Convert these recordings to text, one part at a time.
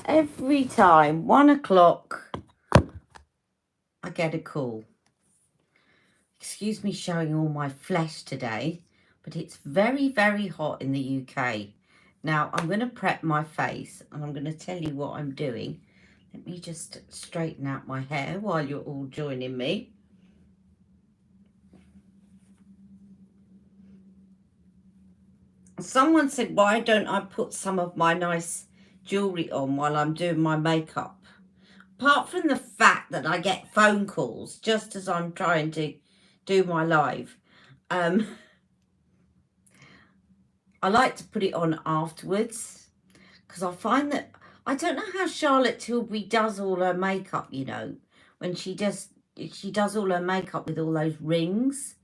Every time, 1 o'clock, I get a call. Excuse me showing all my flesh today, but it's very, very hot in the UK. Now, I'm going to prep my face and I'm going to tell you what I'm doing. Let me just straighten out my hair while you're all joining me. Someone said, why don't I put some of my nice jewellery on while I'm doing my makeup? Apart from the fact that I get phone calls just as I'm trying to do my live, I like to put it on afterwards because I find that I don't know how Charlotte Tilbury does all her makeup, you know, when she does all her makeup with all those rings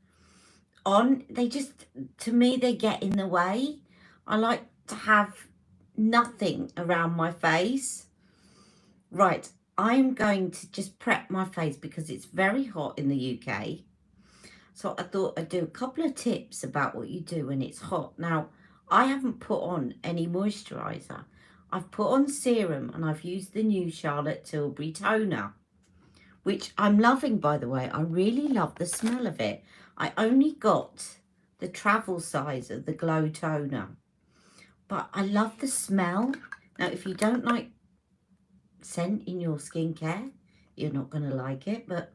on. They just, to me, they get in the way. I like to have nothing around my face. Right, I'm going to just prep my face because it's very hot in the UK. So I thought I'd do a couple of tips about what you do when it's hot. Now, I haven't put on any moisturiser. I've put on serum and I've used the new Charlotte Tilbury toner, which I'm loving, by the way. I really love the smell of it. I only got the travel size of the Glow toner, but I love the smell. Now, if you don't like scent in your skincare, you're not going to like it, but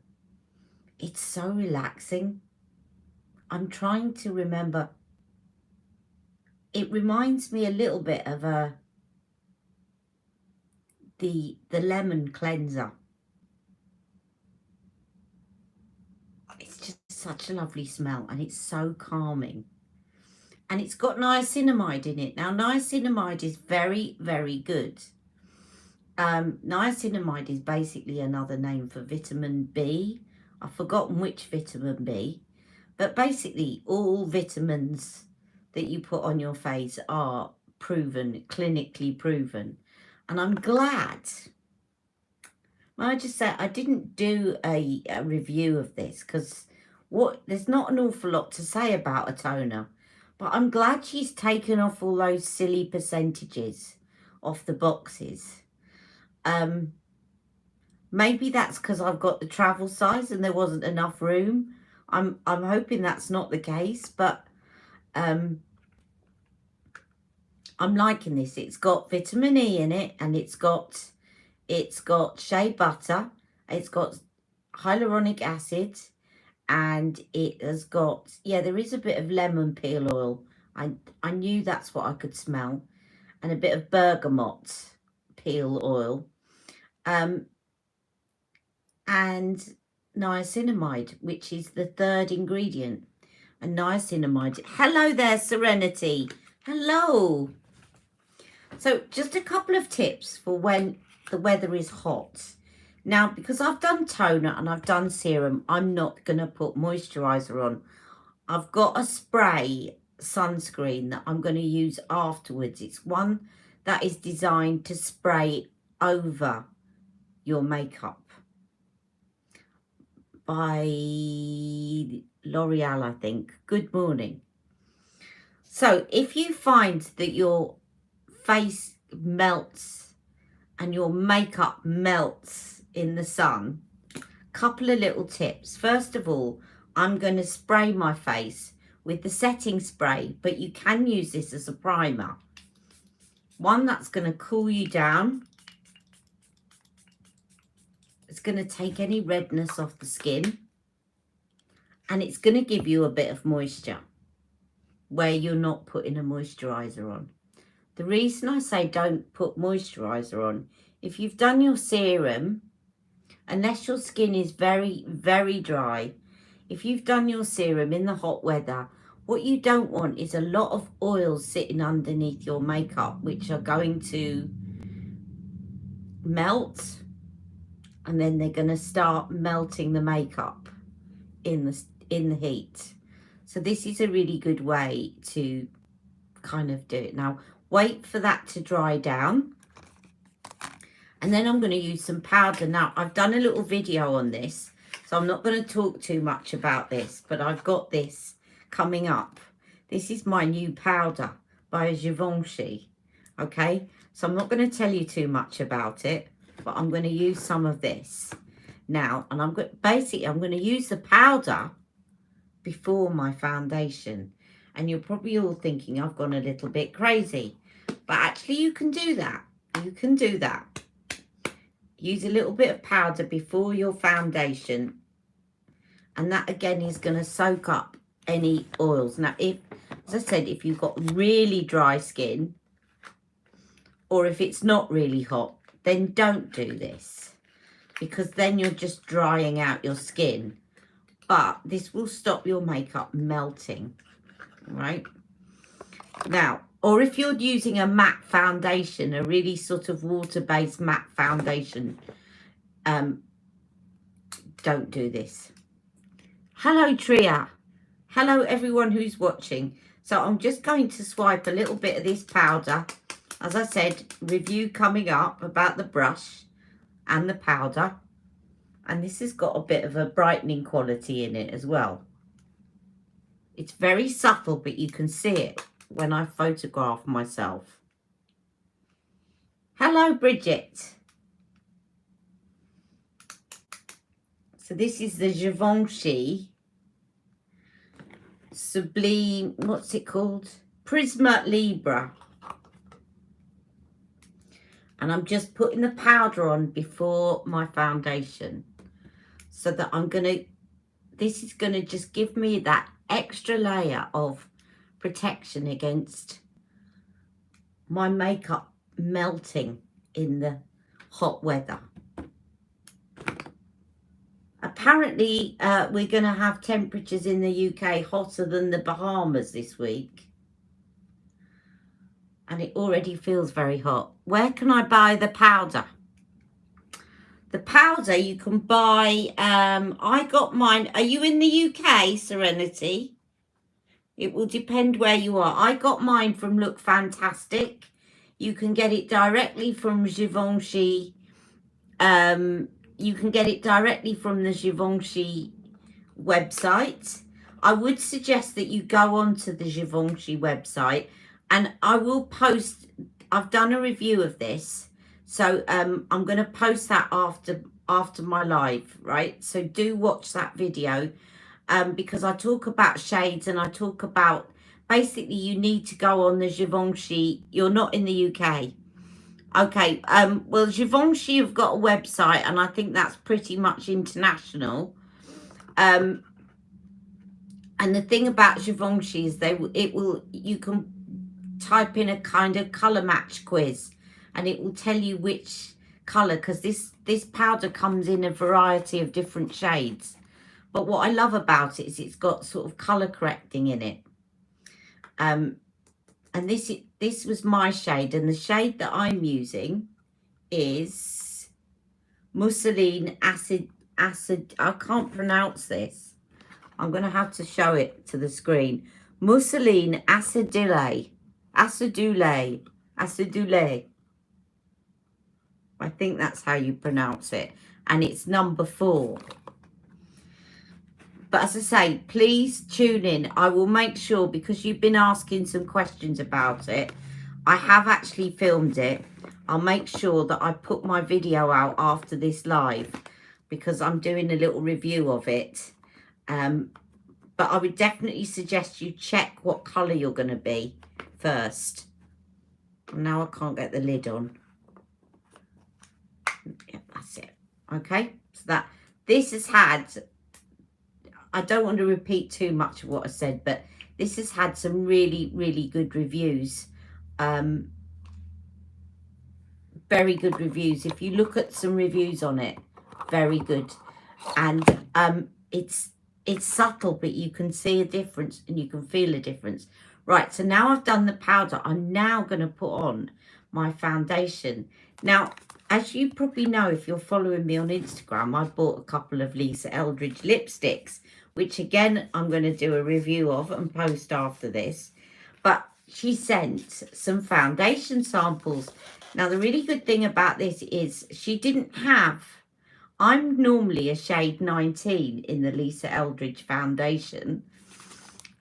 it's so relaxing. I'm trying to remember. It reminds me a little bit of the lemon cleanser. It's just such a lovely smell and it's so calming. And it's got niacinamide in it. Now, niacinamide is very, very good. Niacinamide is basically another name for vitamin B. I've forgotten which vitamin B. But basically, all vitamins that you put on your face are proven, clinically proven. And I'm glad. I just say I didn't do a review of this because there's not an awful lot to say about a toner. But I'm glad she's taken off all those silly percentages off the boxes. Maybe that's because I've got the travel size and there wasn't enough room. I'm hoping that's not the case, but I'm liking this. It's got vitamin E in it, and it's got shea butter, it's got hyaluronic acid, and it has got, yeah, there is a bit of lemon peel oil. I knew that's what I could smell, and a bit of bergamot peel oil, and niacinamide, which is the third ingredient. And niacinamide. Hello there, Serenity. Hello. So just a couple of tips for when the weather is hot. Now, because I've done toner and I've done serum, I'm not going to put moisturiser on. I've got a spray sunscreen that I'm going to use afterwards. It's one that is designed to spray over your makeup, by L'Oreal, I think. Good morning. So if you find that your face melts and your makeup melts in the sun, couple of little tips. First of all, I'm going to spray my face with the setting spray, but you can use this as a primer. One that's going to cool you down. It's going to take any redness off the skin, and it's going to give you a bit of moisture where you're not putting a moisturiser on. The reason I say don't put moisturiser on, if you've done your serum, unless your skin is very, very dry, if you've done your serum in the hot weather, what you don't want is a lot of oil sitting underneath your makeup, which are going to melt, and then they're going to start melting the makeup in the heat. So this is a really good way to kind of do it. Now, wait for that to dry down. And then I'm going to use some powder. Now, I've done a little video on this, so I'm not going to talk too much about this, but I've got this coming up. This is my new powder by Givenchy. Okay, So I'm not going to tell you too much about it, but I'm going to use some of this now. And I'm going to use the powder before my foundation. And you're probably all thinking I've gone a little bit crazy, but actually you can do that. You can do that. Use a little bit of powder before your foundation, and that again is going to soak up any oils. Now, if, as I said, if you've got really dry skin, or if it's not really hot, then don't do this, because then you're just drying out your skin. But this will stop your makeup melting, right? Now, or if you're using a matte foundation, a really sort of water-based matte foundation, don't do this. Hello, Tria. Hello, everyone who's watching. So I'm just going to swipe a little bit of this powder. As I said, review coming up about the brush and the powder. And this has got a bit of a brightening quality in it as well. It's very subtle, but you can see it when I photograph myself. Hello, Bridget. So this is the Givenchy Sublime, what's it called? Prisma Libra. And I'm just putting the powder on before my foundation, so that this is going to just give me that extra layer of protection against my makeup melting in the hot weather. Apparently, we're going to have temperatures in the UK hotter than the Bahamas this week. And it already feels very hot. Where can I buy the powder? The powder you can buy, I got mine. Are you in the UK, Serenity? It will depend where you are. I got mine from Look Fantastic. You can get it directly from Givenchy. You can get it directly from the Givenchy website. I would suggest that you go onto the Givenchy website, and I will post, I've done a review of this. So I'm going to post that after my live, right? So do watch that video, because I talk about shades, and I talk about, basically you need to go on the Givenchy. You're not in the UK. Okay, well, Givenchy have got a website, and I think that's pretty much international. And the thing about Givenchy is you can type in a kind of colour match quiz, and it will tell you which colour, because this powder comes in a variety of different shades. But what I love about it is it's got sort of colour correcting in it. And this was my shade, and the shade that I'm using is Mousseline Acid. I can't pronounce this. I'm going to have to show it to the screen. Mousseline Acidule. I think that's how you pronounce it. And it's number 4. But as I say, please tune in. I will make sure, because you've been asking some questions about it, I have actually filmed it. I'll make sure that I put my video out after this live, because I'm doing a little review of it. But I would definitely suggest you check what colour you're going to be first. Now I can't get the lid on. Yeah, that's it. Okay, so this has had, I don't want to repeat too much of what I said, but this has had some really, really good reviews. Very good reviews. If you look at some reviews on it, very good. And it's subtle, but you can see a difference, and you can feel a difference. Right, so now I've done the powder, I'm now going to put on my foundation. Now, as you probably know, if you're following me on Instagram, I bought a couple of Lisa Eldridge lipsticks, which again, I'm going to do a review of and post after this. But she sent some foundation samples. Now, the really good thing about this is she didn't have, I'm normally a shade 19 in the Lisa Eldridge foundation.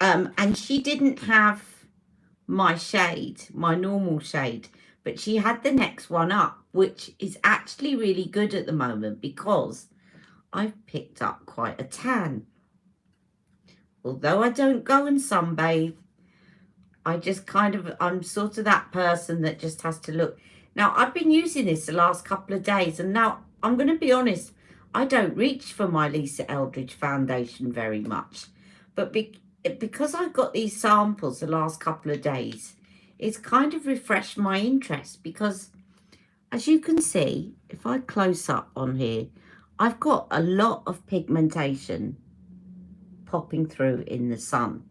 And she didn't have my shade, my normal shade, But she had the next one up, which is actually really good at the moment because I've picked up quite a tan. Although I don't go and sunbathe, I just I'm sort of that person that just has to look. Now, I've been using this the last couple of days, and now I'm going to be honest, I don't reach for my Lisa Eldridge foundation very much. But because I got these samples the last couple of days, it's kind of refreshed my interest because, as you can see, if I close up on here, I've got a lot of pigmentation popping through in the sun.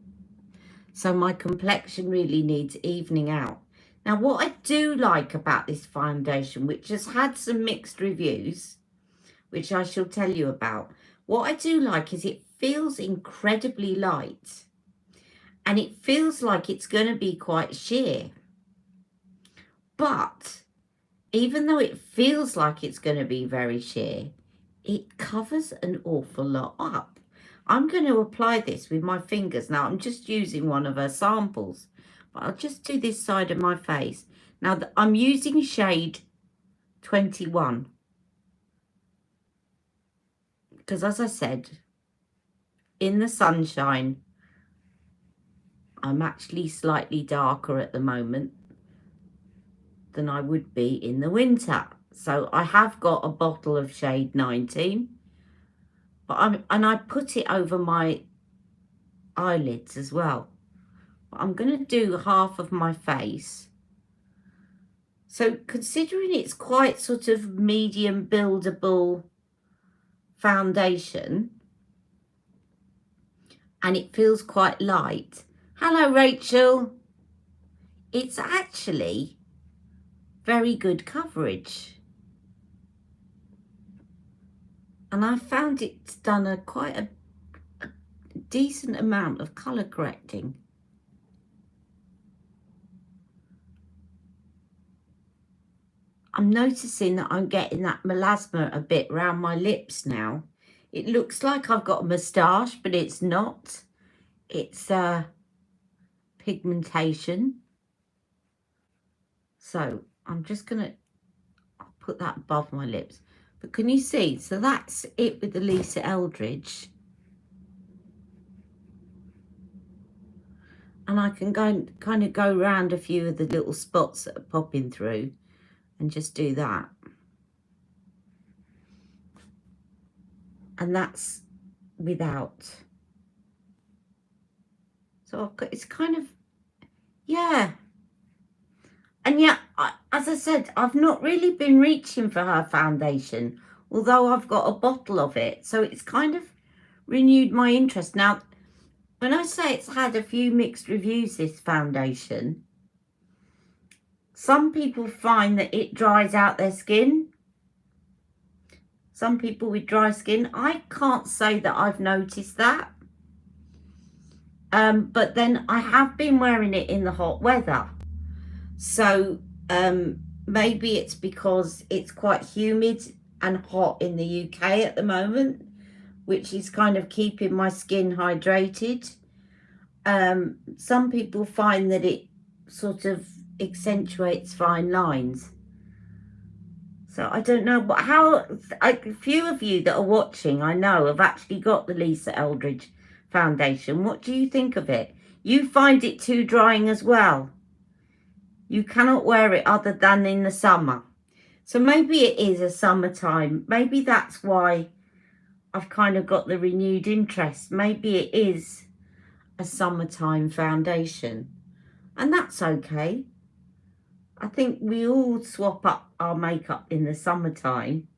So my complexion really needs evening out. Now, what I do like about this foundation, which has had some mixed reviews, which I shall tell you about, what I do like is it feels incredibly light. And it feels like it's going to be quite sheer. But even though it feels like it's going to be very sheer, it covers an awful lot up. I'm going to apply this with my fingers. Now, I'm just using one of her samples, but I'll just do this side of my face. Now, I'm using shade 21. Because as I said, in the sunshine, I'm actually slightly darker at the moment than I would be in the winter. So I have got a bottle of shade 19. But I put it over my eyelids as well. But I'm going to do half of my face. So considering it's quite sort of medium buildable foundation and it feels quite light. Hello, Rachel. It's actually very good coverage. And I found it's done quite a decent amount of colour correcting. I'm noticing that I'm getting that melasma a bit around my lips now. It looks like I've got a moustache, but it's not. It's pigmentation. So I'm just going to put that above my lips. But can you see? So that's it with the Lisa Eldridge. And I can kind of go around a few of the little spots that are popping through and just do that. And that's without. So I've got, it's kind of, yeah. And yet, as I said, I've not really been reaching for her foundation, although I've got a bottle of it. So it's kind of renewed my interest. Now, when I say it's had a few mixed reviews, this foundation, some people find that it dries out their skin. Some people with dry skin, I can't say that I've noticed that. But then I have been wearing it in the hot weather. So maybe it's because it's quite humid and hot in the UK at the moment, which is kind of keeping my skin hydrated. Some people find that it sort of accentuates fine lines. So I don't know, but a few of you that are watching, I know, have actually got the Lisa Eldridge foundation. What do you think of it? You find it too drying as well? You cannot wear it other than in the summer. So maybe it is a summertime. Maybe that's why I've kind of got the renewed interest. Maybe it is a summertime foundation. And that's okay. I think we all swap up our makeup in the summertime.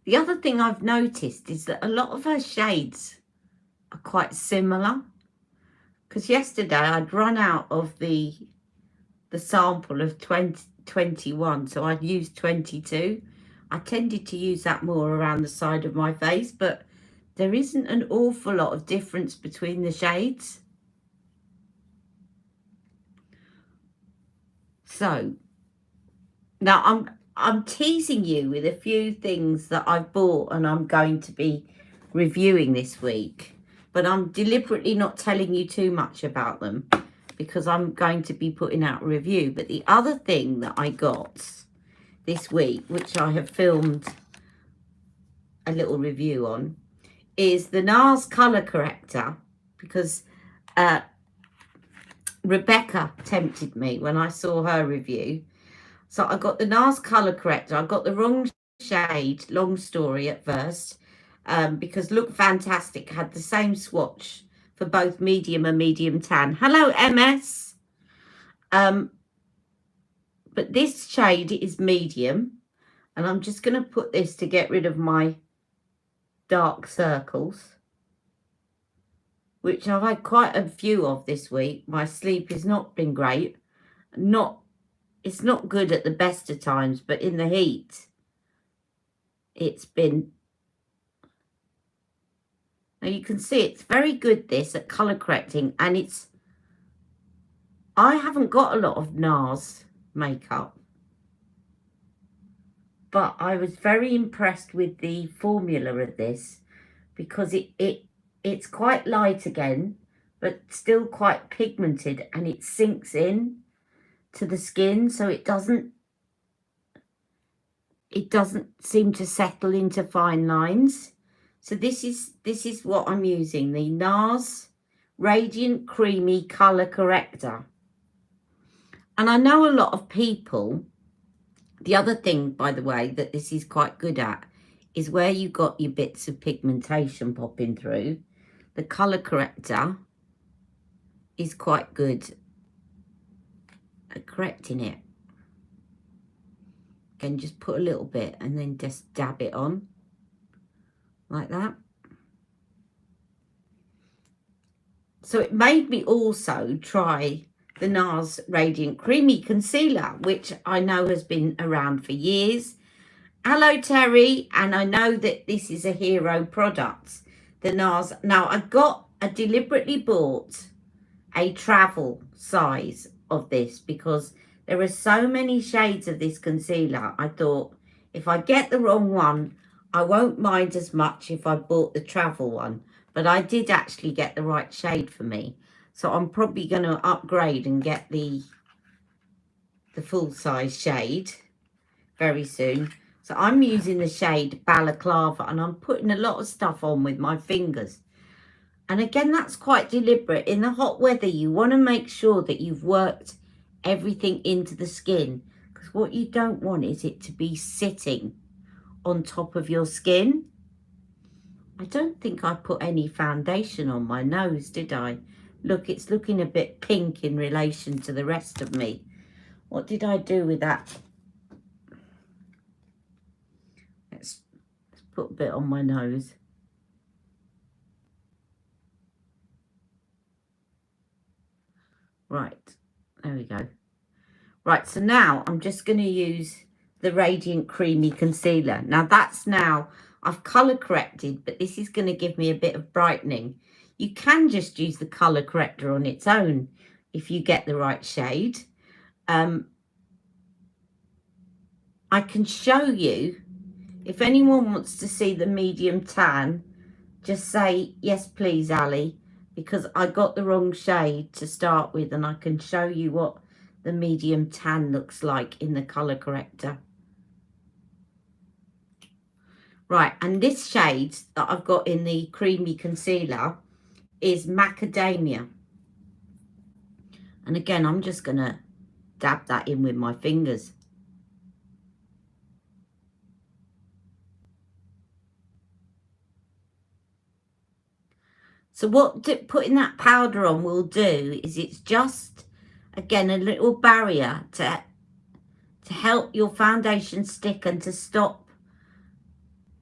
The other thing I've noticed is that a lot of her shades are quite similar. Because yesterday I'd run out of the sample of 21, so I'd used 22. I tended to use that more around the side of my face, but there isn't an awful lot of difference between the shades. So now I'm teasing you with a few things that I've bought and I'm going to be reviewing this week. But I'm deliberately not telling you too much about them because I'm going to be putting out a review. But the other thing that I got this week, which I have filmed a little review on, is the Nars colour corrector, because Rebecca tempted me when I saw her review. So I got the Nars colour corrector. I got the wrong shade, long story at first, because Look Fantastic had the same swatch for both medium and medium tan. Hello, MS. But this shade is medium, and I'm just going to put this to get rid of my dark circles, which I've had quite a few of this week. My sleep has not been great. It's not good at the best of times, but in the heat, it's been... Now you can see it's very good, this, at colour correcting, and it's... I haven't got a lot of Nars makeup, but I was very impressed with the formula of this, because it's quite light again, but still quite pigmented, and it sinks in to the skin, so it doesn't seem to settle into fine lines. So this is what I'm using, the Nars Radiant Creamy Colour Corrector. And I know a lot of people, the other thing, by the way, that this is quite good at is where you got your bits of pigmentation popping through. The colour corrector is quite good at correcting it. Again, just put a little bit and then just dab it on like that. So it made me also try the Nars Radiant Creamy Concealer, which I know has been around for years. Hello, Terry. And I know that this is a hero product, the Nars. Now, I deliberately bought a travel size of this because there are so many shades of this concealer. I thought if I get the wrong one, I won't mind as much if I bought the travel one. But I did actually get the right shade for me. So I'm probably going to upgrade and get the full size shade very soon. So I'm using the shade Balaclava, and I'm putting a lot of stuff on with my fingers. And again, that's quite deliberate. In the hot weather, you want to make sure that you've worked everything into the skin, because what you don't want is it to be sitting on top of your skin. I don't think I put any foundation on my nose, did I? Look, it's looking a bit pink in relation to the rest of me. What did I do with that? Let's put a bit on my nose. Right, there we go. Right, so now I'm just going to use the Radiant Creamy Concealer. Now that's now, I've colour corrected, but this is going to give me a bit of brightening. You can just use the colour corrector on its own if you get the right shade. I can show you, if anyone wants to see the medium tan, just say, yes, please, Ali, because I got the wrong shade to start with, and I can show you what the medium tan looks like in the colour corrector. Right, and this shade that I've got in the creamy concealer is Macadamia. And again, I'm just going to dab that in with my fingers. So what putting that powder on will do is it's just, again, a little barrier to help your foundation stick and to stop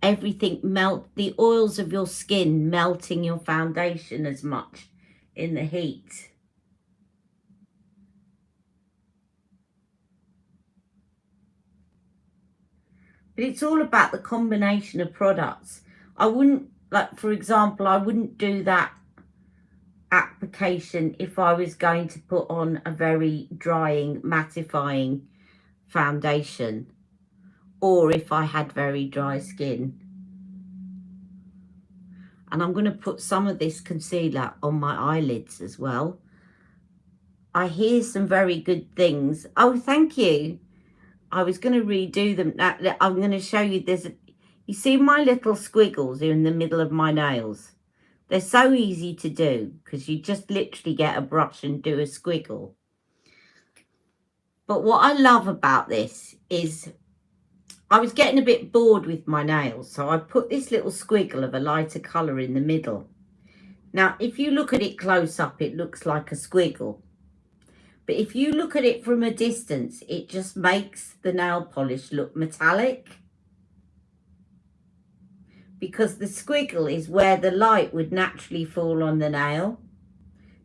everything melt, the oils of your skin melting your foundation as much in the heat. But it's all about the combination of products. I wouldn't, like, for example, I wouldn't do that application if I was going to put on a very drying, mattifying foundation. or if I had very dry skin. And I'm going to put some of this concealer on my eyelids as well. I hear some very good things. Oh, thank you. I was going to redo them. I'm going to show you this. You see my little squiggles in the middle of my nails? They're so easy to do because you just literally get a brush and do a squiggle. But what I love about this is I was getting a bit bored with my nails, so I put this little squiggle of a lighter colour in the middle. Now, if you look at it close up, it looks like a squiggle. But if you look at it from a distance, it just makes the nail polish look metallic. Because the squiggle is where the light would naturally fall on the nail.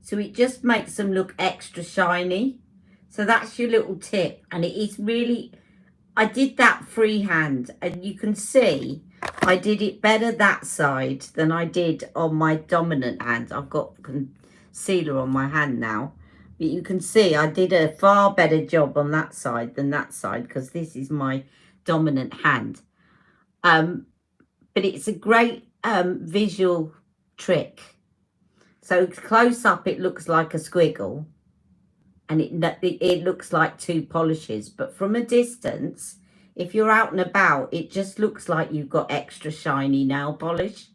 So it just makes them look extra shiny. So that's your little tip. And it is really, I did that freehand. And you can see I did it better that side than I did on my dominant hand. I've got concealer on my hand now. But you can see I did a far better job on that side than that side because this is my dominant hand. But it's a great visual trick. So close up, it looks like a squiggle. And it looks like two polishes. But from a distance, if you're out and about, it just looks like you've got extra shiny nail polish.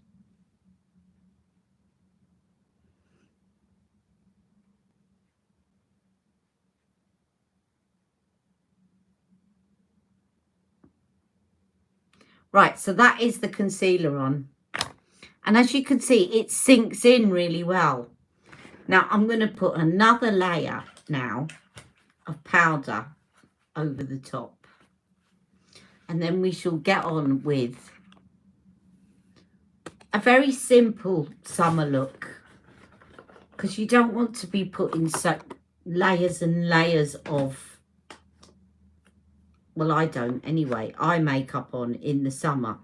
Right, so that is the concealer on. And as you can see, it sinks in really well. Now, I'm going to put another layer now of powder over the top. And then we shall get on with a very simple summer look. Because you don't want to be putting layers and layers of, well, I don't anyway, eye makeup on in the summer.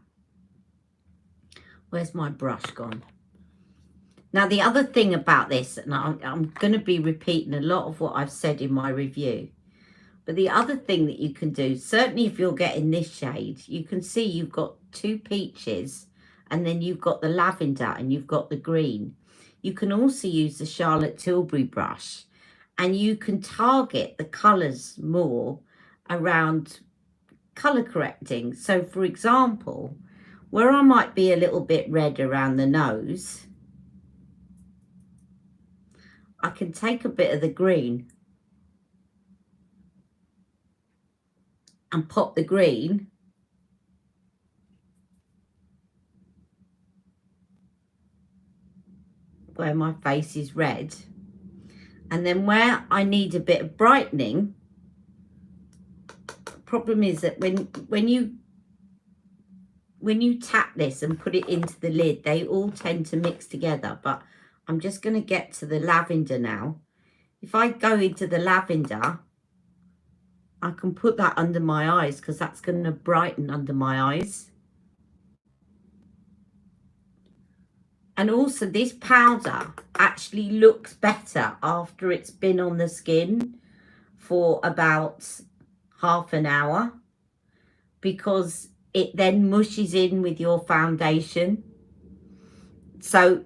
Where's my brush gone? Now, the other thing about this, and I'm going to be repeating a lot of what I've said in my review, but the other thing that you can do, certainly if you're getting this shade, you can see you've got two peaches, and then you've got the lavender, and you've got the green. You can also use the Charlotte Tilbury brush, and you can target the colours more around colour correcting. So, for example, where I might be a little bit red around the nose, I can take a bit of the green and pop the green where my face is red. And then where I need a bit of brightening, the problem is that when you tap this and put it into the lid, they all tend to mix together. But I'm just going to get to the lavender now. If I go into the lavender, I can put that under my eyes because that's going to brighten under my eyes. And also this powder actually looks better after it's been on the skin for about half an hour, because it then mushes in with your foundation. So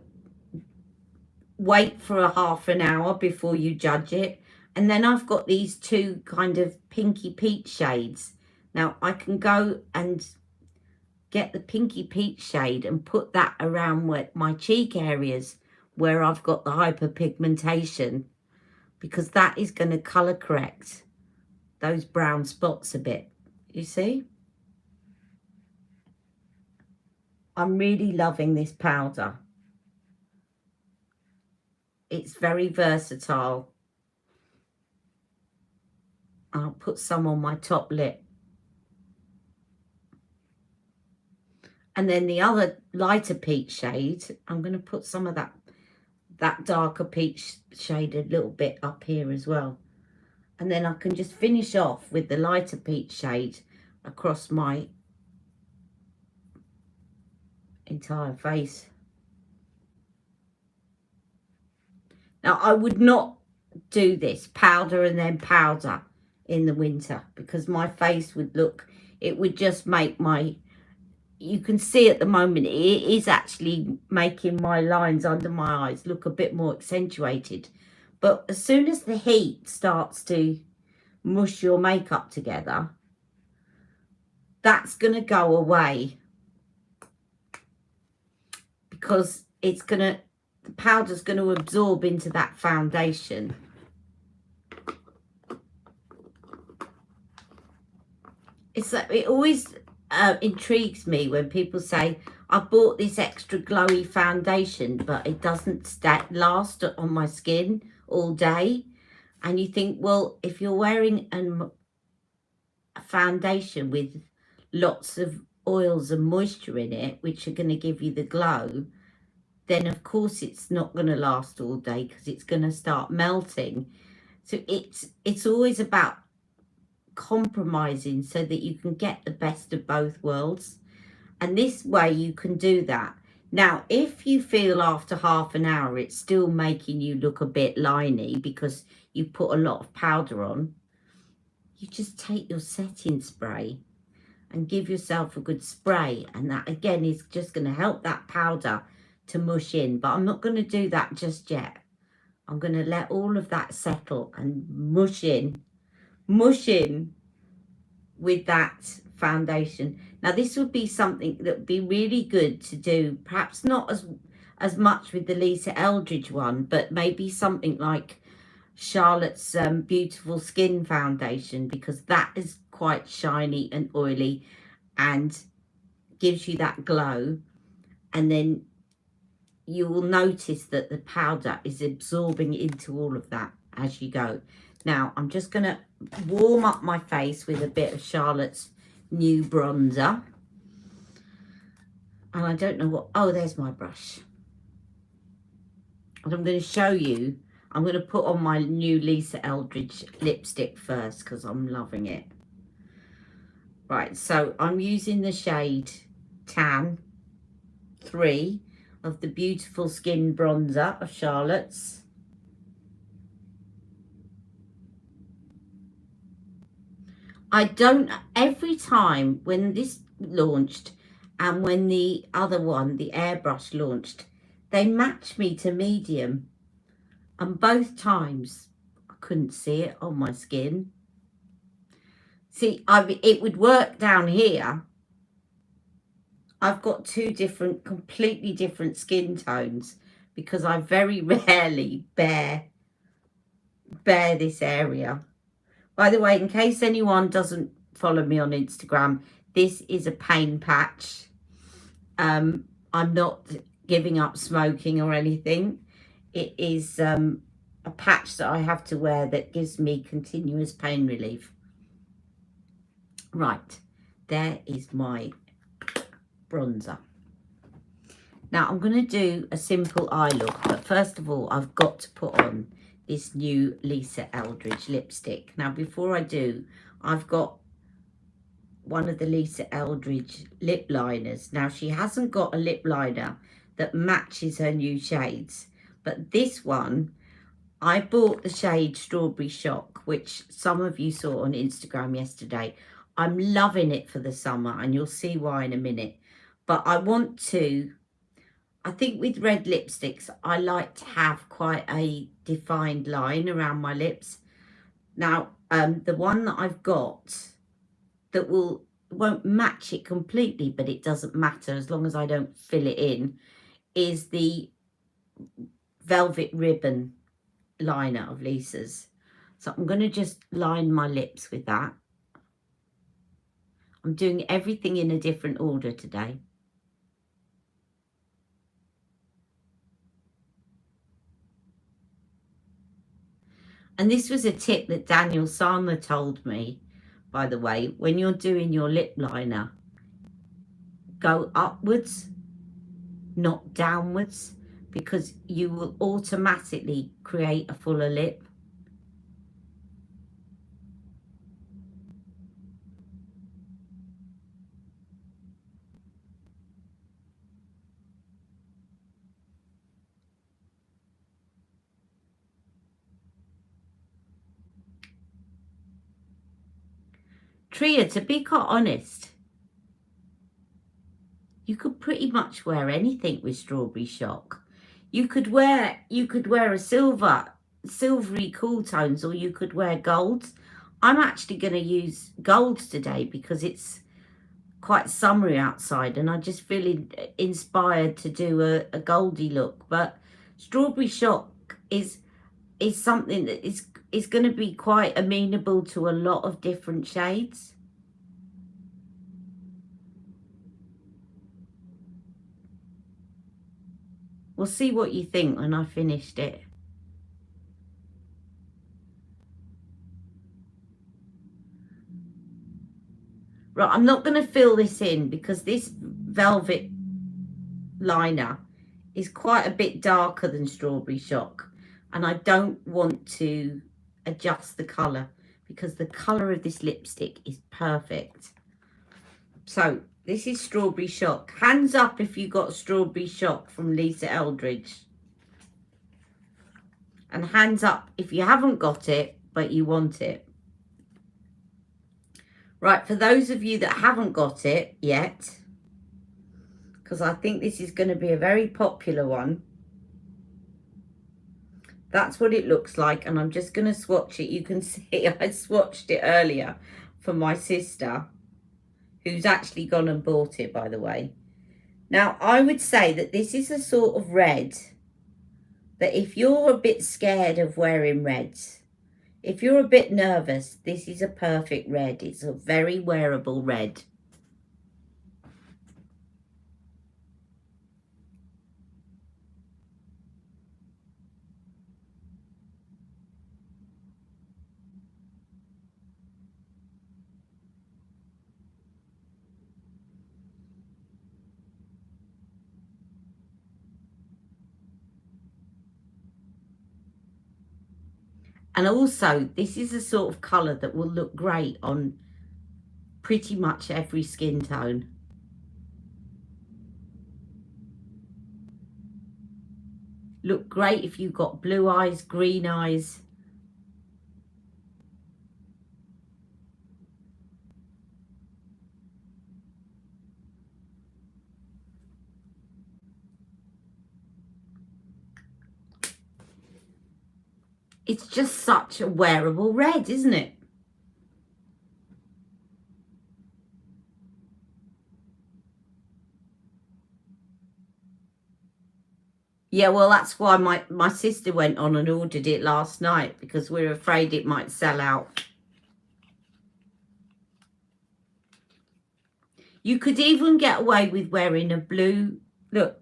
wait for a half an hour before you judge it. And then I've got these two kind of pinky peach shades. Now I can go and get the pinky peach shade and put that around my cheek areas where I've got the hyperpigmentation, because that is going to colour correct those brown spots a bit. You see? I'm really loving this powder. It's very versatile. I'll put some on my top lip. And then the other lighter peach shade, I'm going to put some of that darker peach shade a little bit up here as well. And then I can just finish off with the lighter peach shade across my entire face. Now, I would not do this powder and then powder in the winter, because my face would look, it would just make my, you can see at the moment, it is actually making my lines under my eyes look a bit more accentuated. But as soon as the heat starts to mush your makeup together, that's going to go away, because it's going to, the powder's going to absorb into that foundation. It's like, it always intrigues me when people say, I bought this extra glowy foundation, but it doesn't last on my skin all day. And you think, well, if you're wearing a foundation with lots of oils and moisture in it, which are going to give you the glow, then of course it's not going to last all day, because it's going to start melting. So it's always about compromising so that you can get the best of both worlds, and this way you can do that. Now, if you feel after half an hour it's still making you look a bit liney because you put a lot of powder on, you just take your setting spray and give yourself a good spray, and that again is just going to help that powder to mush in. But I'm not going to do that just yet. I'm going to let all of that settle and mush in with that foundation. Now, this would be something that would be really good to do, perhaps not as much with the Lisa Eldridge one, but maybe something like Charlotte's Beautiful Skin Foundation, because that is quite shiny and oily and gives you that glow. And then you will notice that the powder is absorbing into all of that as you go. Now, I'm just going to warm up my face with a bit of Charlotte's new bronzer. And I don't know what, oh, there's my brush. And I'm going to show you, I'm going to put on my new Lisa Eldridge lipstick first, because I'm loving it. Right, so I'm using the shade Tan 3 of the Beautiful Skin Bronzer of Charlotte's. I don't, every time when this launched and when the other one, the airbrush, launched, they matched me to medium. And both times I couldn't see it on my skin. See, it would work down here. I've got two different, completely different skin tones, because I very rarely bare this area. By the way, in case anyone doesn't follow me on Instagram, this is a pain patch. I'm not giving up smoking or anything. It is a patch that I have to wear that gives me continuous pain relief. Right, there is my bronzer. Now I'm going to do a simple eye look, but first of all I've got to put on this new Lisa Eldridge lipstick. Now before I do, I've got one of the Lisa Eldridge lip liners. Now she hasn't got a lip liner that matches her new shades, but this one, I bought the shade Strawberry Shock, which some of you saw on Instagram yesterday. I'm loving it for the summer, and you'll see why in a minute. But I want to, I think with red lipsticks, I like to have quite a defined line around my lips. Now, the one that I've got that won't match it completely, but it doesn't matter as long as I don't fill it in, is the Velvet Ribbon liner of Lisa's. So I'm going to just line my lips with that. I'm doing everything in a different order today. And this was a tip that Daniel Sama told me, by the way. When you're doing your lip liner, go upwards, not downwards, because you will automatically create a fuller lip. Tria, to be quite honest, you could pretty much wear anything with Strawberry Shock. You could wear a silvery cool tones, or you could wear golds. I'm actually going to use golds today because it's quite summery outside and I just feel inspired to do a goldy look. But Strawberry Shock is something that is going to be quite amenable to a lot of different shades. We'll see what you think when I finished it. Right, I'm not going to fill this in because this velvet liner is quite a bit darker than Strawberry Shock. And I don't want to adjust the colour because the colour of this lipstick is perfect. So this is Strawberry Shock. Hands up if you got Strawberry Shock from Lisa Eldridge. And hands up if you haven't got it, but you want it. Right, for those of you that haven't got it yet, because I think this is going to be a very popular one. That's what it looks like, and I'm just going to swatch it. You can see I swatched it earlier for my sister, who's actually gone and bought it, by the way. Now, I would say that this is a sort of red that if you're a bit scared of wearing reds, if you're a bit nervous, this is a perfect red. It's a very wearable red. And also, this is a sort of colour that will look great on pretty much every skin tone. Look great if you've got blue eyes, green eyes. It's just such a wearable red, isn't it? Yeah, well, that's why my sister went on and ordered it last night, because we're afraid it might sell out. You could even get away with wearing a blue, look.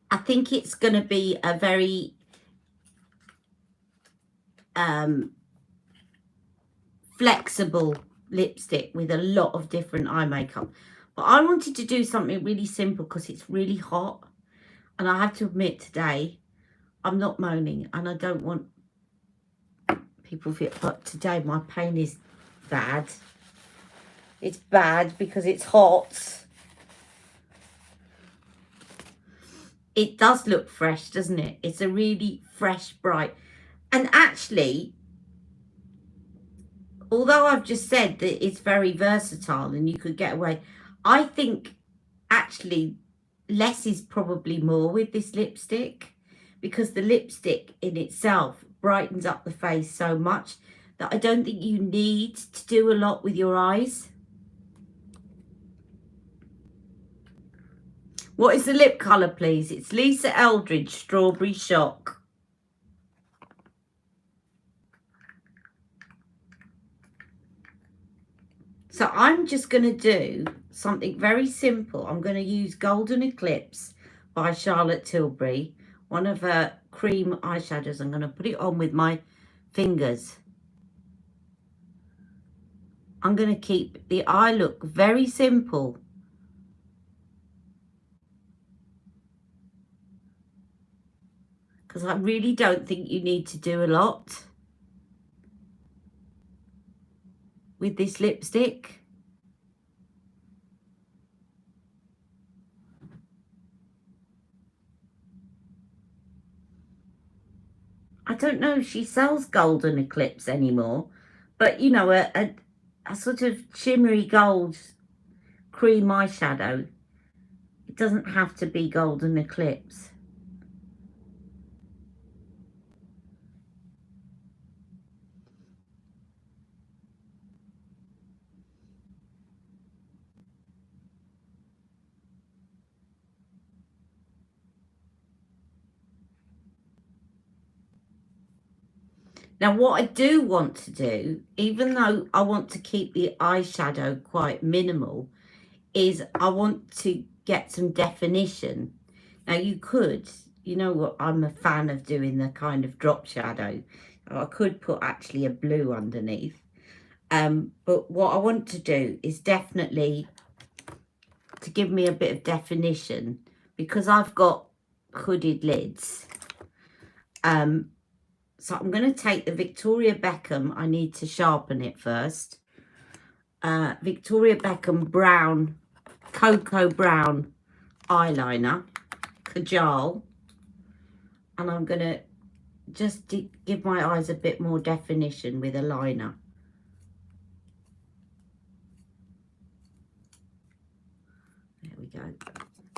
I think it's going to be a very flexible lipstick with a lot of different eye makeup. But I wanted to do something really simple because it's really hot. And I have to admit today, I'm not moaning and I don't want people feel, but today my pain is bad. It's bad because it's hot. It does look fresh, doesn't it? It's a really fresh, bright. And actually, although I've just said that it's very versatile and you could get away, I think actually less is probably more with this lipstick, because the lipstick in itself brightens up the face so much that I don't think you need to do a lot with your eyes. What is the lip colour, please? It's Lisa Eldridge, Strawberry Shock. So I'm just going to do something very simple. I'm going to use Golden Eclipse by Charlotte Tilbury, one of her cream eyeshadows. I'm going to put it on with my fingers. I'm going to keep the eye look very simple. Because I really don't think you need to do a lot with this lipstick. I don't know if she sells Golden Eclipse anymore, but you know, a sort of shimmery gold cream eyeshadow. It doesn't have to be Golden Eclipse. Now, what I do want to do, even though I want to keep the eyeshadow quite minimal, is I want to get some definition. Now, you could, you know what, I'm a fan of doing the kind of drop shadow. I could put actually a blue underneath. But what I want to do is definitely to give me a bit of definition, because I've got hooded lids. So I'm going to take the Victoria Beckham. I need to sharpen it first. Victoria Beckham brown, Coco brown eyeliner, Kajal. And I'm going to just give my eyes a bit more definition with a liner. There we go.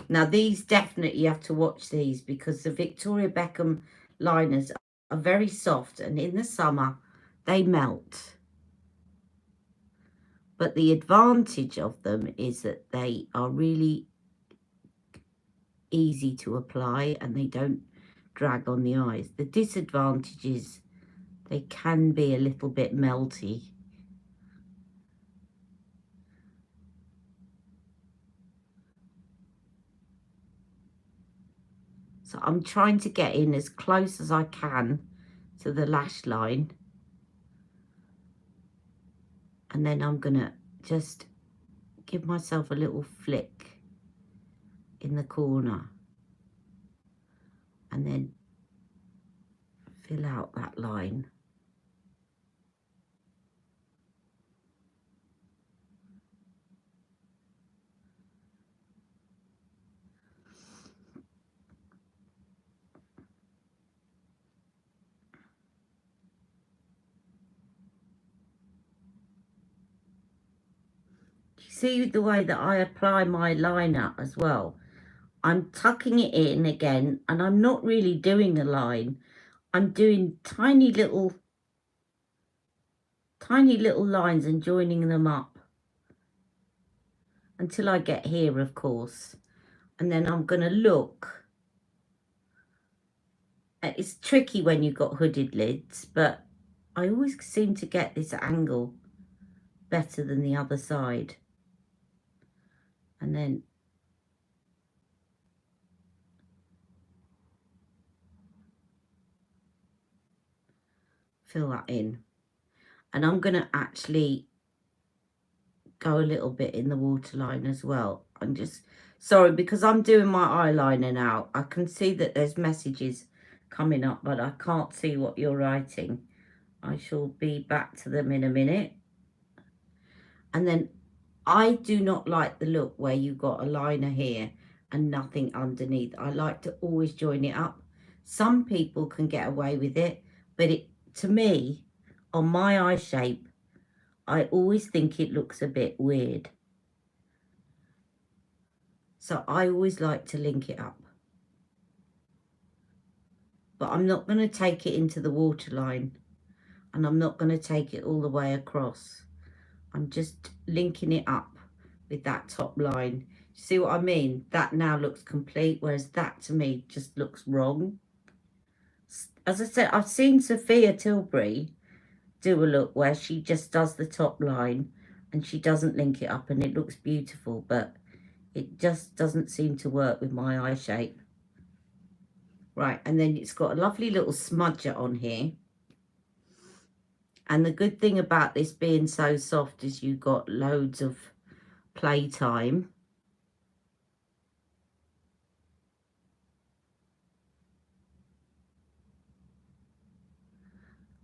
Now these definitely you have to watch these, because the Victoria Beckham liners are very soft, and in the summer they melt. But the advantage of them is that they are really easy to apply and they don't drag on the eyes. The disadvantage is they can be a little bit melty. So I'm trying to get in as close as I can to the lash line. And then I'm going to just give myself a little flick in the corner. And then fill out that line. See the way that I apply my liner as well? I'm tucking it in again, and I'm not really doing a line. I'm doing tiny little lines and joining them up until I get here, of course. And then I'm going to look. It's tricky when you've got hooded lids, but I always seem to get this angle better than the other side. And then fill that in. And I'm going to actually go a little bit in the waterline as well. I'm just sorry, because I'm doing my eyeliner now. I can see that there's messages coming up, but I can't see what you're writing. I shall be back to them in a minute. And then I do not like the look where you've got a liner here and nothing underneath. I like to always join it up. Some people can get away with it, but to me, on my eye shape, I always think it looks a bit weird. So I always like to link it up. But I'm not going to take it into the waterline, and I'm not going to take it all the way across. I'm just linking it up with that top line. See what I mean? That now looks complete, whereas that to me just looks wrong. As I said, I've seen Sophia Tilbury do a look where she just does the top line and she doesn't link it up, and it looks beautiful, but it just doesn't seem to work with my eye shape. Right, and then it's got a lovely little smudger on here. And the good thing about this being so soft is you've got loads of playtime.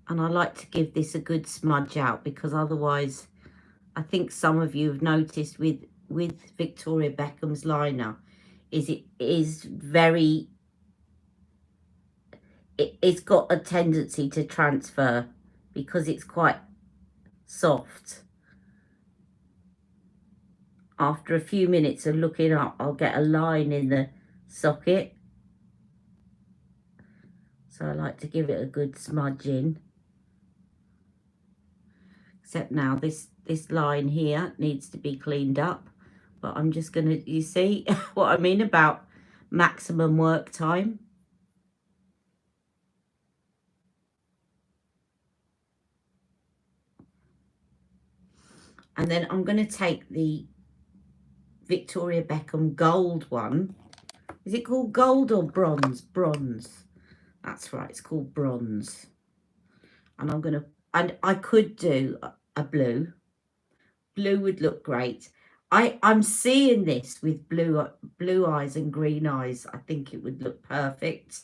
And I like to give this a good smudge out, because otherwise, I think some of you have noticed with Victoria Beckham's liner, is it is very, it's got a tendency to transfer because it's quite soft. After a few minutes of looking up, I'll get a line in the socket. So I like to give it a good smudge in. Except now this line here needs to be cleaned up. But I'm just going to, you see what I mean about maximum work time? And then I'm going to take the Victoria Beckham gold one. Is it called gold or bronze? Bronze. That's right, it's called bronze. And I'm going to, and I could do a blue. Blue would look great. I'm seeing this with blue eyes and green eyes. I think it would look perfect.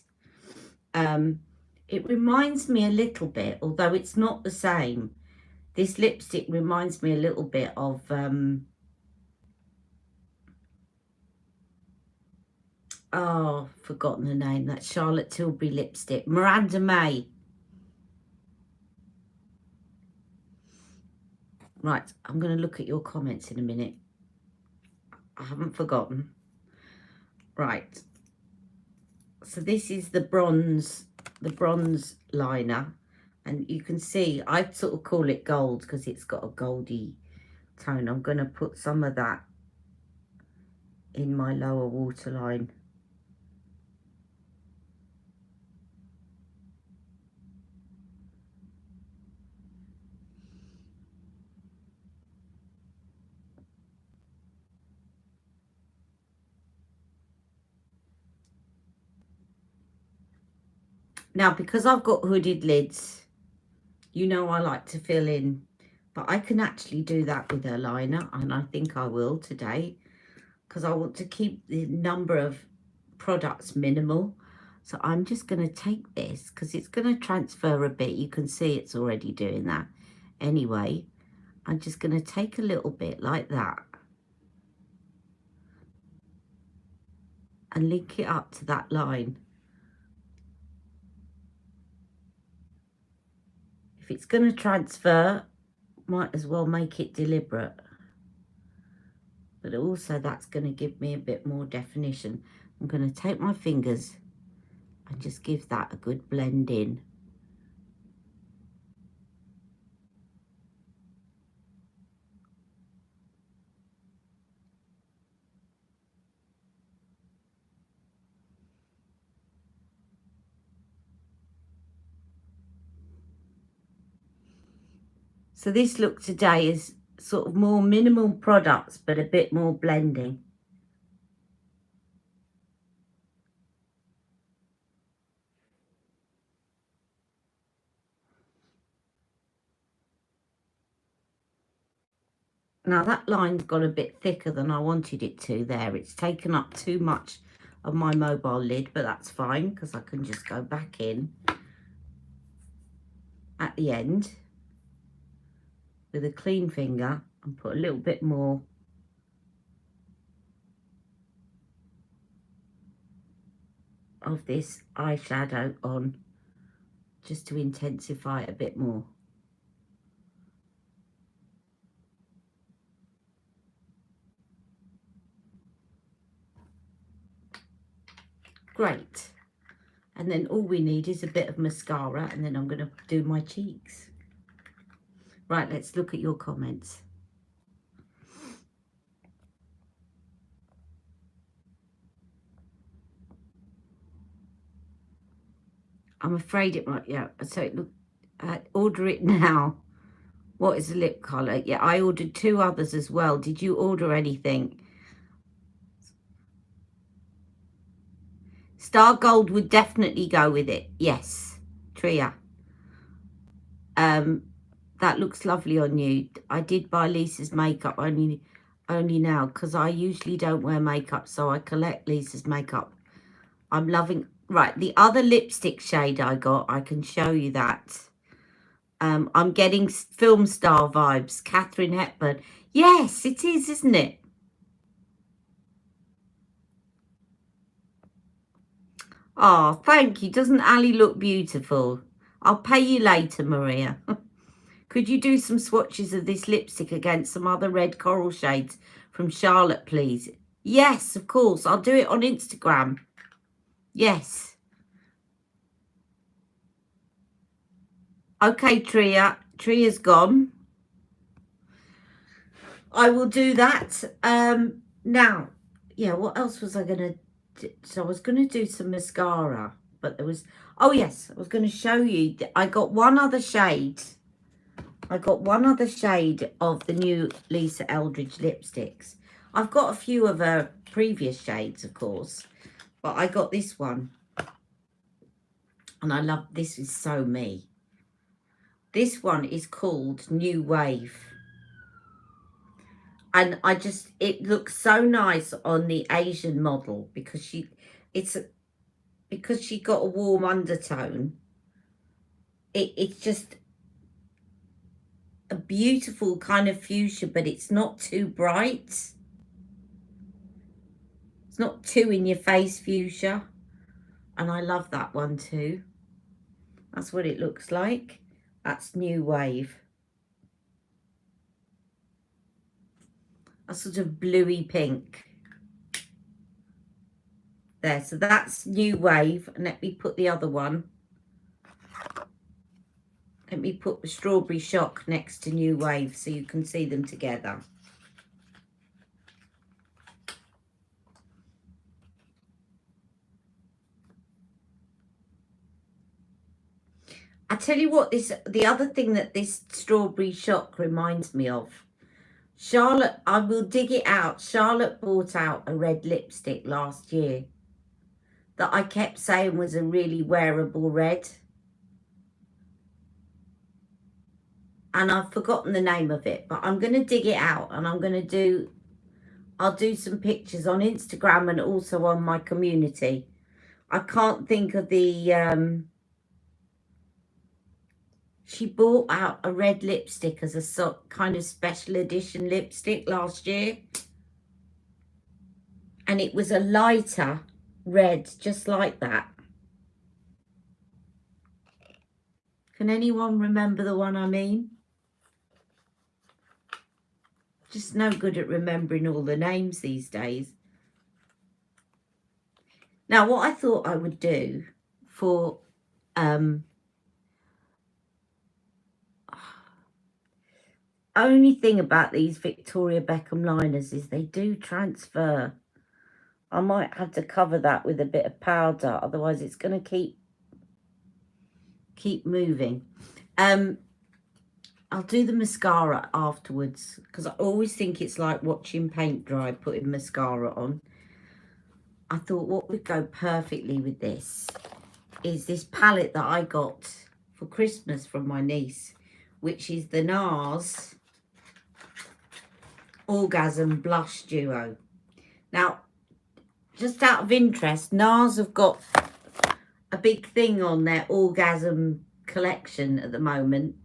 It reminds me a little bit, although it's not the same. This lipstick reminds me a little bit of oh, forgotten the name. That Charlotte Tilbury lipstick. Miranda May. Right, I'm going to look at your comments in a minute. I haven't forgotten. Right. So this is the bronze liner. And you can see, I sort of call it gold because it's got a goldy tone. I'm going to put some of that in my lower waterline. Now, because I've got hooded lids, you know I like to fill in, but I can actually do that with a liner, and I think I will today, because I want to keep the number of products minimal. So I'm just going to take this, because it's going to transfer a bit. You can see it's already doing that. Anyway, I'm just going to take a little bit like that and link it up to that line. If it's going to transfer, might as well make it deliberate. But also that's going to give me a bit more definition. I'm going to take my fingers and just give that a good blend in. So this look today is sort of more minimal products, but a bit more blending. Now that line's got a bit thicker than I wanted it to there. It's taken up too much of my mobile lid, but that's fine because I can just go back in at the end with a clean finger and put a little bit more of this eyeshadow on just to intensify it a bit more. Great. And then all we need is a bit of mascara, and then I'm going to do my cheeks. Right, let's look at your comments. I'm afraid it might, yeah. So it look, order it now. What is the lip colour? Yeah, I ordered 2 others as well. Did you order anything? Star Gold would definitely go with it. Yes, Tria. That looks lovely on you. I did buy Lisa's makeup only now because I usually don't wear makeup, so I collect Lisa's makeup. I'm loving. Right, the other lipstick shade I got, I can show you that. I'm getting film star vibes. Katharine Hepburn. Yes, it is, isn't it? Oh, thank you. Doesn't Ali look beautiful? I'll pay you later, Maria. Could you do some swatches of this lipstick against some other red coral shades from Charlotte, please? Yes, of course. I'll do it on Instagram. Yes. Okay, Tria. Tria's gone. I will do that. Now, yeah, what else was I going to do? So I was going to do some mascara, but there was... Oh, yes, I was going to show you. I got one other shade. I got one other shade of the new Lisa Eldridge lipsticks. I've got a few of her previous shades, of course, but I got this one. And I love, this is so me. This one is called New Wave. And I just, it looks so nice on the Asian model because she got a warm undertone. It's just a beautiful kind of fuchsia, but it's not too bright. It's not too in your face fuchsia. And I love that one too. That's what it looks like. That's New Wave. A sort of bluey pink. There, so that's New Wave. And let me put the other one. Let me put the Strawberry Shock next to New Wave so you can see them together. I tell you what, the other thing that this Strawberry Shock reminds me of. Charlotte, I will dig it out. Charlotte bought out a red lipstick last year that I kept saying was a really wearable red. And I've forgotten the name of it, but I'm going to dig it out and I'll do some pictures on Instagram and also on my community. I can't think of the, she bought out a red lipstick as a kind of special edition lipstick last year. And it was a lighter red, just like that. Can anyone remember the one I mean? Just no good at remembering all the names these days. Now, what I thought I would do for only thing about these Victoria Beckham liners is they do transfer. I might have to cover that with a bit of powder, otherwise it's going to keep moving. I'll do the mascara afterwards because I always think it's like watching paint dry, putting mascara on. I thought what would go perfectly with this is this palette that I got for Christmas from my niece, which is the Nars Orgasm Blush Duo. Now, just out of interest, Nars have got a big thing on their Orgasm collection at the moment.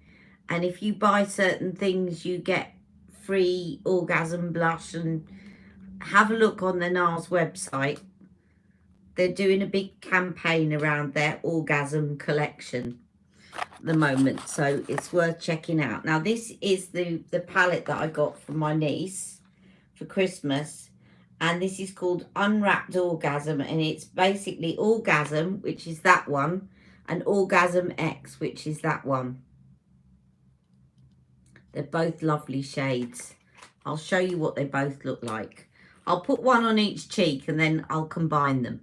And if you buy certain things, you get free Orgasm blush. And have a look on the Nars website. They're doing a big campaign around their Orgasm collection at the moment. So it's worth checking out. Now, this is the palette that I got from my niece for Christmas. And this is called Unwrapped Orgasm. And it's basically Orgasm, which is that one, and Orgasm X, which is that one. They're both lovely shades. I'll show you what they both look like. I'll put one on each cheek and then I'll combine them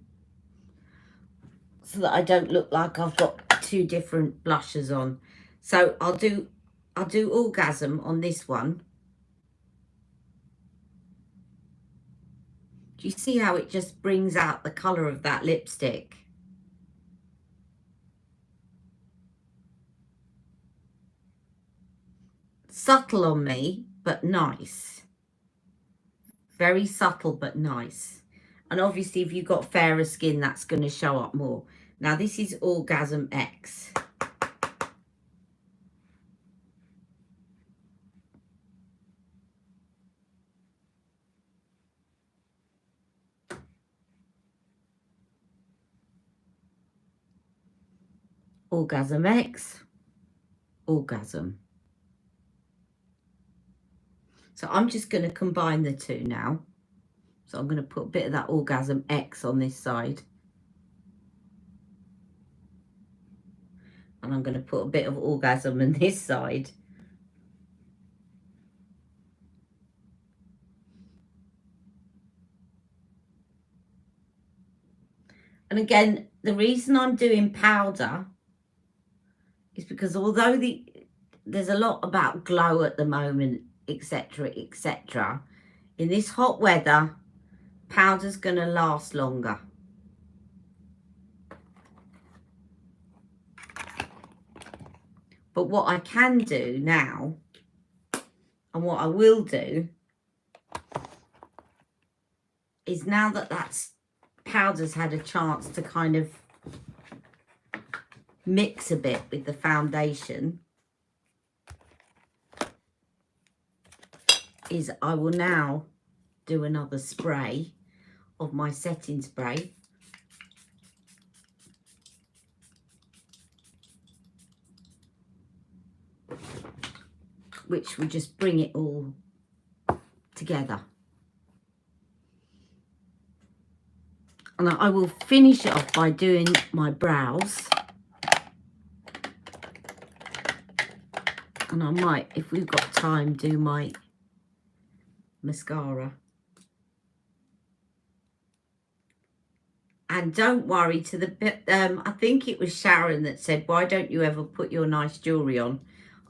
so that I don't look like I've got two different blushes on. So I'll do Orgasm on this one. Do you see how it just brings out the colour of that lipstick? Subtle on me, but nice. Very subtle, but nice. And obviously, if you've got fairer skin, that's going to show up more. Now, this is Orgasm X. Orgasm X, Orgasm. So I'm just going to combine the two now. So I'm going to put a bit of that Orgasm X on this side. And I'm going to put a bit of Orgasm on this side. And again, the reason I'm doing powder is because although there's a lot about glow at the moment, etc., etc., in this hot weather, powder's going to last longer. But what I can do now, and what I will do, is now that that's powder's had a chance to kind of mix a bit with the foundation, is I will now do another spray of my setting spray. Which will just bring it all together. And I will finish it off by doing my brows. And I might, if we've got time, do my mascara. And don't worry, to the bit, I think it was Sharon that said, why don't you ever put your nice jewellery on?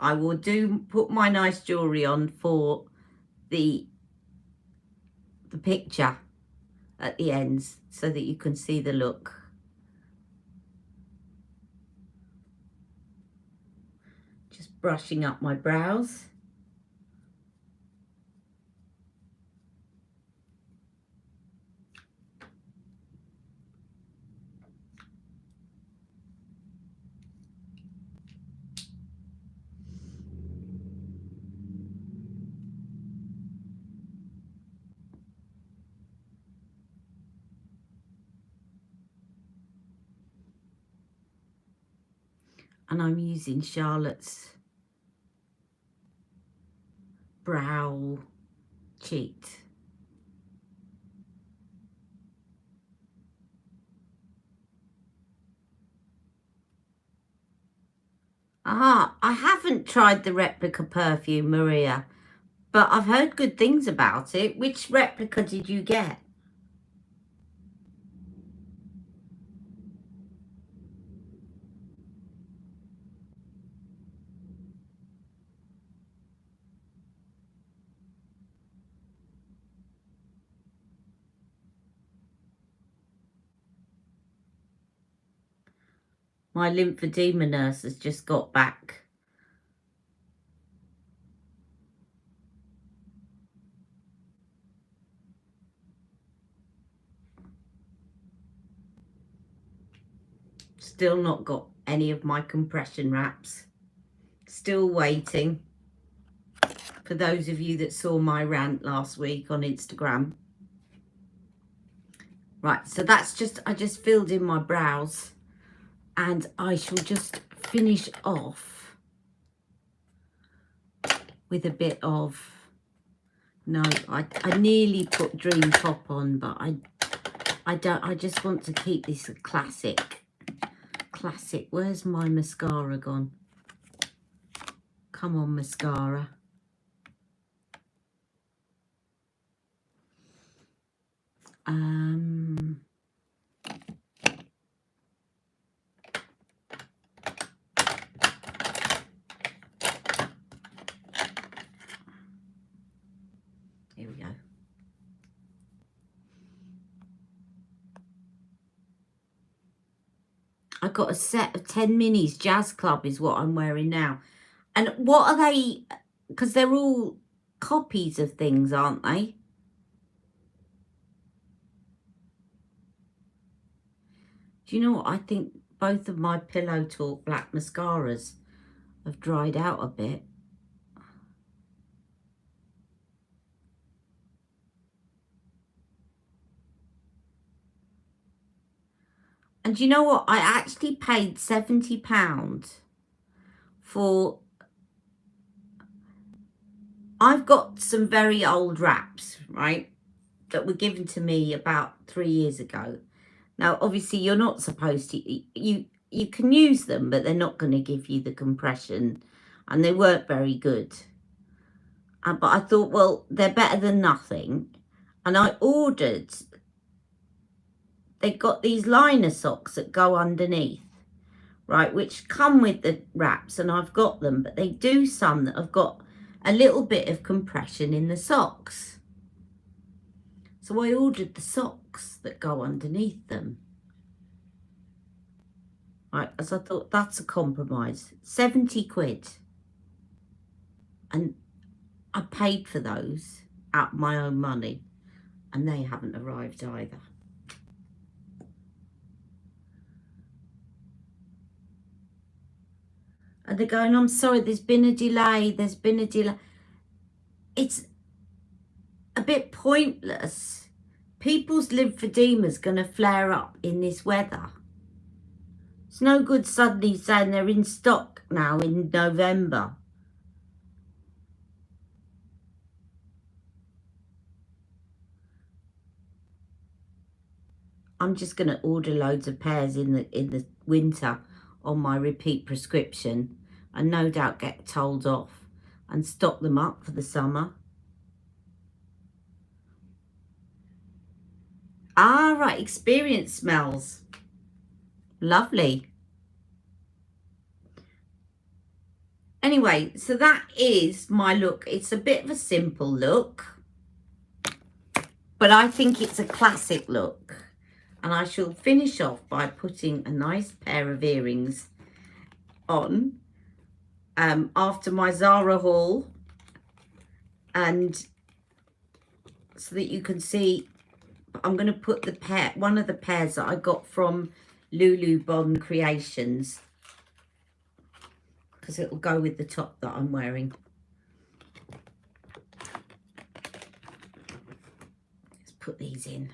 I will put my nice jewellery on for the picture at the ends so that you can see the look. Just brushing up my brows. And I'm using Charlotte's brow cheat. I haven't tried the replica perfume, Maria, but I've heard good things about it. Which replica did you get? My lymphedema nurse has just got back. Still not got any of my compression wraps. Still waiting. For those of you that saw my rant last week on Instagram. Right, so that's just, I just filled in my brows. And I shall just finish off with a bit of, no, I nearly put Dream Pop on, but I don't, I just want to keep this classic. Where's my mascara gone? Come on, mascara. Here we go. I got a set of 10 minis. Jazz Club is what I'm wearing now. And what are they? Because they're all copies of things, aren't they? Do you know what? I think both of my Pillow Talk black mascaras have dried out a bit. And you know what? I actually paid £70 for... I've got some very old wraps, right, that were given to me about 3 years ago. Now, obviously, you're not supposed to... You can use them, but they're not going to give you the compression. And they weren't very good. But I thought, well, they're better than nothing. And I ordered... They've got these liner socks that go underneath, right, which come with the wraps, and I've got them, but they do some that have got a little bit of compression in the socks. So I ordered the socks that go underneath them. Right, as I thought, that's a compromise. 70 quid. And I paid for those out of my own money, and they haven't arrived either. And they're going, I'm sorry, there's been a delay, there's been a delay. It's a bit pointless. People's lymphedema's going to flare up in this weather. It's no good suddenly saying they're in stock now in November. I'm just going to order loads of pairs in the winter on my repeat prescription, and no doubt get told off and stock them up for the summer. Ah, right, experience smells. Lovely. Anyway, so that is my look. It's a bit of a simple look, but I think it's a classic look. And I shall finish off by putting a nice pair of earrings on after my Zara haul, and so that you can see, I'm going to put the pair, one of the pairs that I got from Lulu Bon Creations, because it will go with the top that I'm wearing. Let's put these in.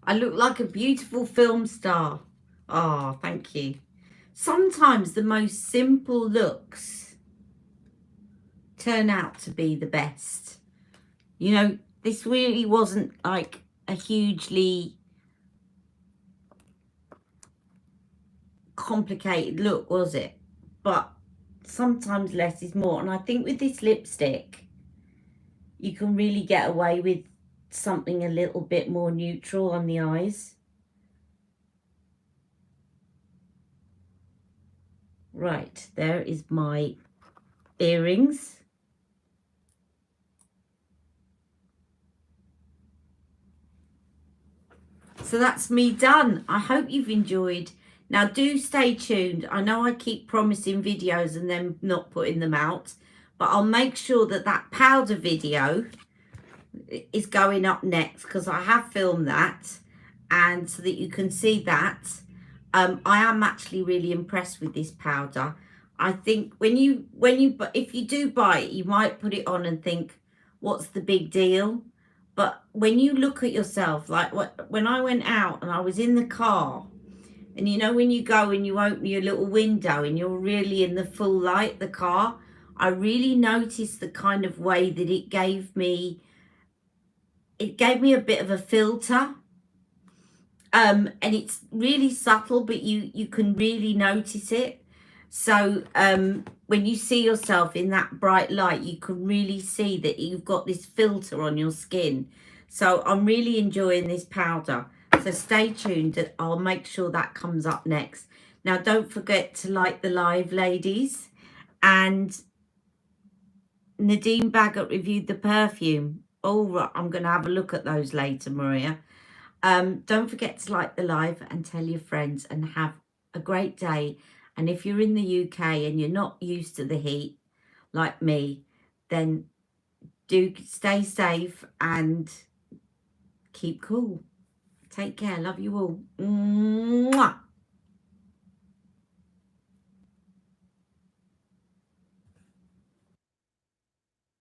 I look like a beautiful film star. Oh, thank you. Sometimes the most simple looks turn out to be the best. You know, this really wasn't like a hugely complicated look, was it? But sometimes less is more. And I think with this lipstick, you can really get away with something a little bit more neutral on the eyes. Right, there is my earrings. So that's me done. I hope you've enjoyed. Now do stay tuned. I know I keep promising videos and then not putting them out, but I'll make sure that that powder video is going up next, because I have filmed that, and so that you can see that. I am actually really impressed with this powder. I think if you do buy it, you might put it on and think, what's the big deal? But when you look at yourself, like when I went out and I was in the car, and you know when you go and you open your little window and you're really in the full light, the car, I really noticed the kind of way that it gave me a bit of a filter. And it's really subtle, but you can really notice it. So when you see yourself in that bright light, you can really see that you've got this filter on your skin. So I'm really enjoying this powder. So stay tuned. I'll make sure that comes up next. Now, don't forget to like the live, ladies. And Nadine Baggett reviewed the perfume. Oh, I'm going to have a look at those later, Maria. Don't forget to like the live and tell your friends, and have a great day. And if you're in the UK and you're not used to the heat like me, then do stay safe and keep cool. Take care. Love you all. Mwah.